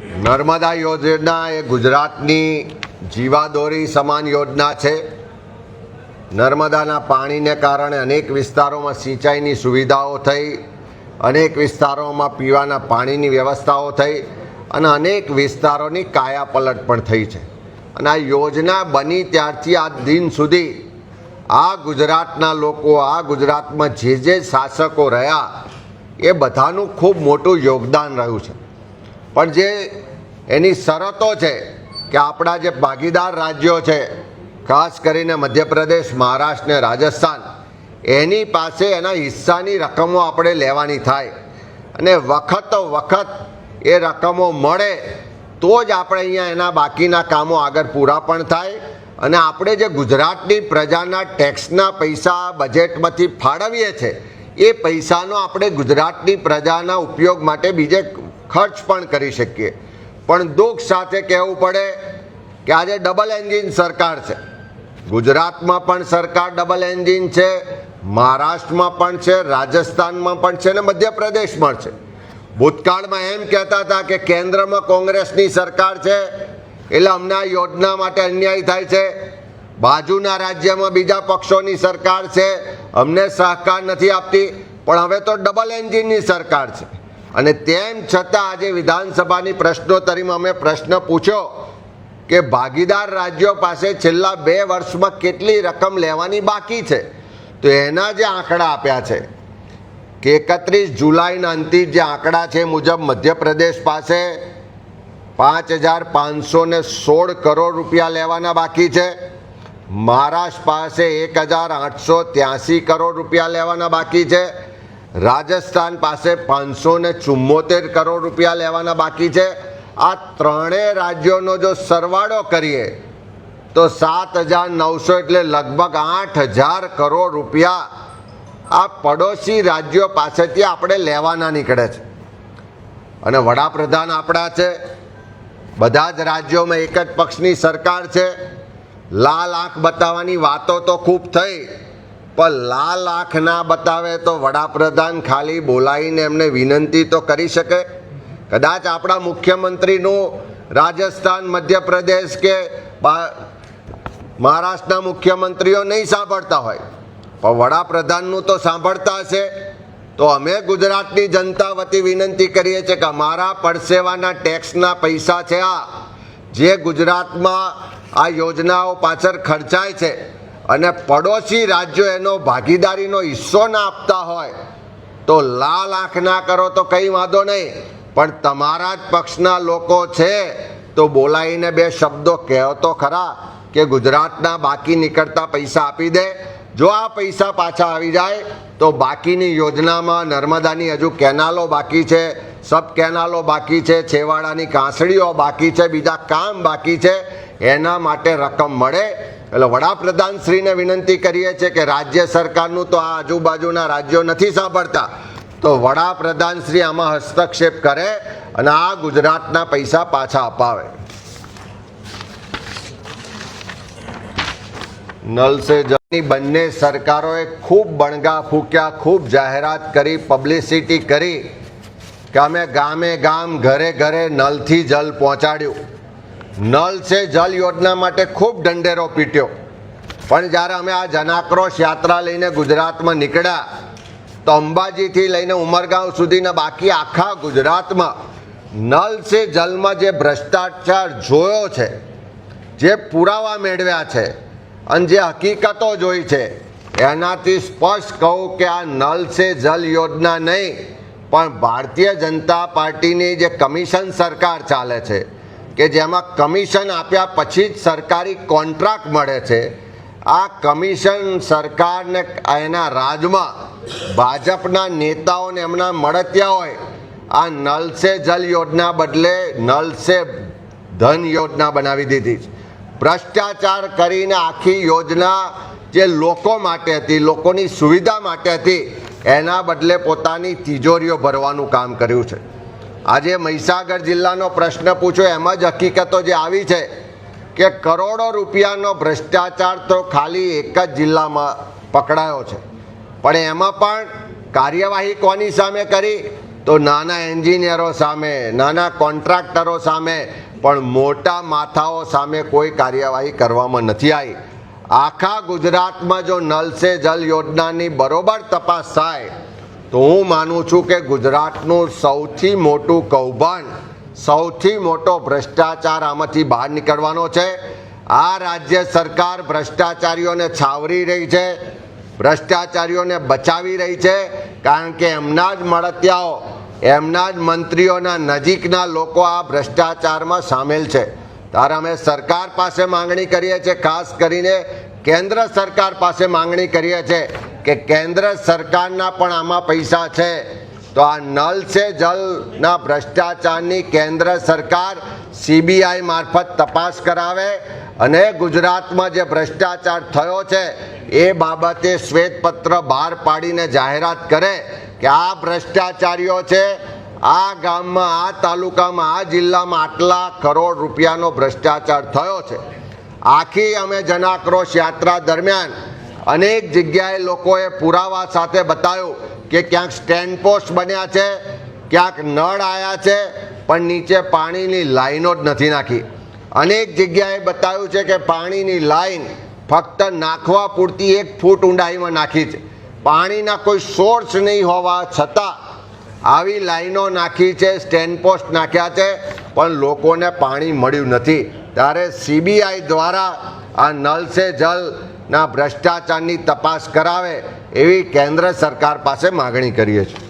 નર્મદા યોજના એ ગુજરાતની જીવાદોરી સમાન યોજના છે। નર્મદાના પાણીને કારણે અનેક વિસ્તારોમાં સિંચાઈની સુવિધાઓ થઈ, અનેક વિસ્તારોમાં પીવાના પાણીની વ્યવસ્થાઓ થઈ અને અનેક વિસ્તારોની કાયાપલટ પણ થઈ છે। અને આ યોજના બની ત્યારથી આ દિન સુધી આ ગુજરાતના લોકો, આ ગુજરાતમાં જે શાસકો રહ્યા એ બધાનું ખૂબ મોટું યોગદાન રહ્યું છે। પણ જે એની શરતો છે કે આપણા જે ભાગીદાર રાજ્યો છે, ખાસ કરીને મધ્યપ્રદેશ, મહારાષ્ટ્ર ને રાજસ્થાન, એની પાસે એના હિસ્સાની રકમો આપણે લેવાની થાય અને વખતો વખત એ રકમો મળે તો જ આપણે અહીંયા એના બાકીના કામો આગળ પૂરા પણ થાય અને આપણે જે ગુજરાતની પ્રજાના ટેક્સના પૈસા બજેટમાંથી ફાળવીએ છીએ એ પૈસાનો આપણે ગુજરાતની પ્રજાના ઉપયોગ માટે બીજે ખર્ચ પણ કરી શકીએ। પણ દુઃખ સાથે કહેવું પડે કે આજે ડબલ એન્જિન સરકાર છે। ગુજરાતમાં પણ સરકાર ડબલ એન્જિન છે, મહારાષ્ટ્રમાં પણ છે, રાજસ્થાનમાં પણ છે અને મધ્યપ્રદેશમાં છે। ભૂતકાળમાં એમ કહેતા હતા કે કેન્દ્રમાં કોંગ્રેસની સરકાર છે એટલે અમને આ યોજના માટે અન્યાય થાય છે, બાજુના રાજ્યમાં બીજા પક્ષોની સરકાર છે, અમને સહકાર નથી આપતી। પણ હવે તો ડબલ એન્જિનની સરકાર છે અને તેમ છતાં આજે વિધાનસભાની પ્રશ્નોત્તરીમાં અમે પ્રશ્ન પૂછ્યો કે ભાગીદાર રાજ્યો પાસે છેલ્લા 2 વર્ષમાં કેટલી રકમ લેવાની બાકી છે, તો એના જે આંકડા આપ્યા છે કે 31 જુલાઈના અંતિમ જે આંકડા છે મુજબ મધ્યપ્રદેશ પાસે 5,516 કરોડ રૂપિયા લેવાના બાકી છે, મહારાષ્ટ્ર પાસે 1,883 કરોડ રૂપિયા લેવાના બાકી છે, રાજસ્થાન પાસે 574 કરોડ રૂપિયા લેવાના બાકી છે। આ ત્રણેય રાજ્યોનો જો સરવાળો કરીએ તો 7,900 એટલે લગભગ 8,000 કરોડ રૂપિયા આ પડોશી રાજ્યો પાસેથી આપણે લેવાના નીકળે છે। અને વડાપ્રધાન આપણા છે, બધા જ રાજ્યોમાં એક જ પક્ષની સરકાર છે। લાલ આંખ બતાવવાની વાતો તો ખૂબ થઈ, પણ લાલ આંખ ના બતાવે તો વડાપ્રધાન ખાલી બોલાવીને એમને વિનંતી તો કરી શકે। કદાચ આપણા મુખ્યમંત્રીનું રાજસ્થાન, મધ્યપ્રદેશ કે મહારાષ્ટ્રના મુખ્યમંત્રીઓ નહીં સાંભળતા હોય પણ વડાપ્રધાનનું તો સાંભળતા હશે। તો અમે ગુજરાતની જનતા વતી વિનંતી કરીએ છીએ કે અમારા પરસેવાના ટેક્સના પૈસા છે આ જે ગુજરાતમાં આ યોજનાઓ પાછળ ખર્ચાય છે અને પડોશી રાજ્યો એનો ભાગીદારીનો હિસ્સો ના આપતા હોય તો લાલ આંખ ના કરો તો કંઈ વાંધો નહીં, પણ તમારા જ પક્ષના લોકો છે તો બોલાવીને 2 શબ્દો કહો તો ખરા કે ગુજરાતના બાકી નીકળતા પૈસા આપી દે। જો આ પૈસા પાછા આવી જાય તો બાકીની યોજનામાં નર્મદાની હજુ કેનાલો બાકી છે, સબ કેનાલો બાકી છે, છેવાડાની કાંસળીઓ બાકી છે, બીજા કામ બાકી છે, એના માટે રકમ મળે। એટલે વડાપ્રધાન શ્રીને વિનંતી કરીએ છીએ કે રાજ્ય સરકારનું તો આ આજુબાજુના રાજ્યો નથી સાંભળતા, તો વડાપ્રધાન શ્રી આમાં હસ્તક્ષેપ કરે અને આ ગુજરાતના પૈસા પાછા અપાવે। નલ સે જલની બંને સરકારોએ ખૂબ બણગા ફૂક્યા, ખૂબ જાહેરાત કરી, પબ્લિસિટી કરી કે અમે ગામે ગામ, ઘરે ઘરે નલથી જલ પહોંચાડ્યું। નલ સે જલ યોજના માટે ખૂબ ઢંઢેરો પીટ્યો, પણ જ્યારે અમે આ જનાક્રોશ યાત્રા લઈને ગુજરાતમાં નીકળ્યા તો અંબાજીથી લઈને ઉમરગાંવ સુધીના બાકી આખા ગુજરાતમાં નલ સે જલમાં જે ભ્રષ્ટાચાર જોયો છે, જે પુરાવા મેળવ્યા છે અને જે હકીકતો જોઈ છે એનાથી સ્પષ્ટ કહું કે આ નલ સે જલ યોજના નહીં પણ ભારતીય જનતા પાર્ટીની જે કમિશન સરકાર ચાલે છે કે જેમાં કમિશન આપ્યા પછી જ સરકારી કોન્ટ્રાક્ટ મળે છે, આ કમિશન સરકારને એના રાજમાં ભાજપના નેતાઓને એમના મળતિયા હોય આ નલ સે જલ યોજના બદલે નલ સે ધન યોજના બનાવી દીધી છે। ભ્રષ્ટાચાર કરીને આખી યોજના જે લોકો માટે હતી, લોકોની સુવિધા માટે હતી, એના બદલે પોતાની તિજોરીઓ ભરવાનું કામ કર્યું છે। આજે મહીસાગર જિલ્લાનો પ્રશ્ન પૂછ્યો એમાં જ હકીકતો જે આવી છે કે કરોડો રૂપિયાનો ભ્રષ્ટાચાર તો ખાલી એક જ જિલ્લામાં પકડાયો છે, પણ એમાં પણ કાર્યવાહી કોની સામે કરી તો નાના એન્જિનિયરો સામે, નાના કોન્ટ્રાક્ટરો સામે પણ મોટા માથાઓ સામે કોઈ કાર્યવાહી કરવામાં નથી આવી. આખા ગુજરાતમાં જો નલ સે જલ યોજનાની બરોબર તપાસ થાય તો હું માનું છું કે ગુજરાતનું સૌથી મોટું કૌભાંડ, સૌથી મોટો ભ્રષ્ટાચાર આમાંથી બહાર નીકળવાનો છે. આ રાજ્ય સરકાર ભ્રષ્ટાચારીઓને છાવરી રહી છે, ભ્રષ્ટાચારીઓને બચાવી રહી છે, કારણ કે એમના જ મળતિયાઓ, એમના જ મંત્રીઓના નજીકના લોકો આ ભ્રષ્ટાચારમાં સામેલ છે. ત્યારે અમે સરકાર પાસે માંગણી કરીએ છીએ, ખાસ કરીને કેન્દ્ર સરકાર પાસે માંગણી કરીએ છીએ કે કેન્દ્ર સરકારના પણ આમાં પૈસા છે, તો આ નલ સે જલના ભ્રષ્ટાચારની કેન્દ્ર સરકાર CBI મારફત તપાસ કરાવે અને ગુજરાતમાં જે ભ્રષ્ટાચાર થયો છે એ બાબતે શ્વેતપત્ર બહાર પાડીને જાહેરાત કરે કે આ ભ્રષ્ટાચારીઓ છે, આ ગામમાં, આ તાલુકામાં, આ જિલ્લામાં આટલા કરોડ રૂપિયાનો ભ્રષ્ટાચાર થયો છે. આખી અમે જનાક્રોશ યાત્રા દરમિયાન અનેક જગ્યાએ લોકોએ પુરાવા સાથે બતાવ્યું કે ક્યાંક સ્ટેન્ડ પોસ્ટ બન્યા છે, ક્યાંક નળ આવ્યા છે, પણ નીચે પાણીની લાઈનો જ નથી નાખી. અનેક જગ્યાએ બતાવ્યું છે કે પાણીની લાઈન ફક્ત નાખવા પૂરતી 1 ફૂટ ઊંડાઈમાં નાખી છે, પાણીના કોઈ સોર્સ નહીં હોવા છતાં આવી લાઈનો નાખી છે, સ્ટેન્ડ પોસ્ટ નાખ્યા છે, પણ લોકોને પાણી મળ્યું નથી. ત્યારે CBI દ્વારા આ નલ સે જલના ભ્રષ્ટાચારની તપાસ કરાવે એવી કેન્દ્ર સરકાર પાસે માગણી કરીએ છીએ.